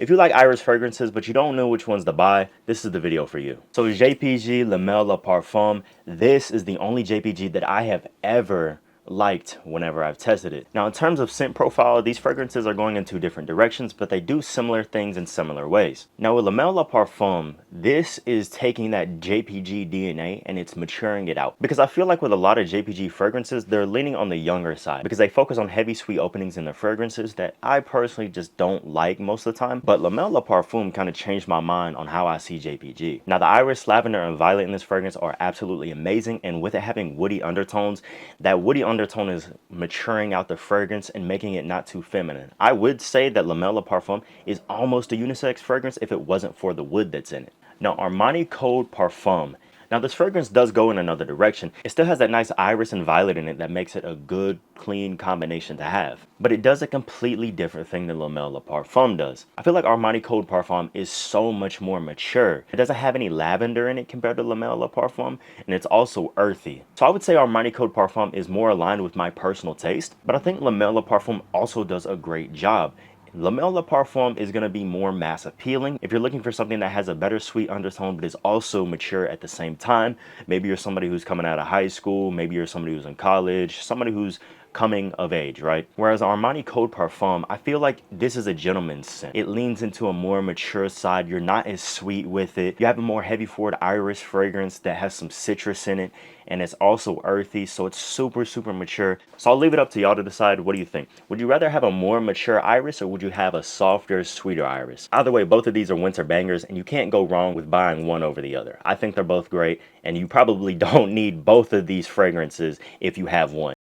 If you like iris fragrances but you don't know which ones to buy, this is the video for you. So JPG Le Male Parfum, this is the only JPG that I have ever liked whenever I've tested it. Now in terms of scent profile, these fragrances are going in two different directions, but they do similar things in similar ways. Now with Le Male Parfum, this is taking that JPG DNA and it's maturing it out. Because I feel like with a lot of JPG fragrances, they're leaning on the younger side because they focus on heavy sweet openings in their fragrances that I personally just don't like most of the time. But Le Male Parfum kind of changed my mind on how I see JPG. Now the iris, lavender, and violet in this fragrance are absolutely amazing, and with it having woody undertones, that woody undertone is maturing out the fragrance and making it not too feminine. I would say that Le Male Parfum is almost a unisex fragrance if it wasn't for the wood that's in it. Now Armani Code Parfum. Now this fragrance does go in another direction. It still has that nice iris and violet in it that makes it a good, clean combination to have. But it does a completely different thing than Le Male Parfum does. I feel like Armani Code Parfum is so much more mature. It doesn't have any lavender in it compared to Le Male Parfum, and it's also earthy. So I would say Armani Code Parfum is more aligned with my personal taste, but I think Le Male Parfum also does a great job. Le Male Parfum is going to be more mass appealing. If you're looking for something that has a better sweet undertone but is also mature at the same time, maybe you're somebody who's coming out of high school, maybe you're somebody who's in college, somebody who's coming of age, right? Whereas Armani Code Parfum, I feel like this is a gentleman's scent. It leans into a more mature side. You're not as sweet with it. You have a more heavy forward iris fragrance that has some citrus in it, and it's also earthy, so it's super, super mature. So I'll leave it up to y'all to decide. What do you think? Would you rather have a more mature iris, or would you have a softer, sweeter iris? Either way, both of these are winter bangers, and you can't go wrong with buying one over the other. I think they're both great, and you probably don't need both of these fragrances if you have one.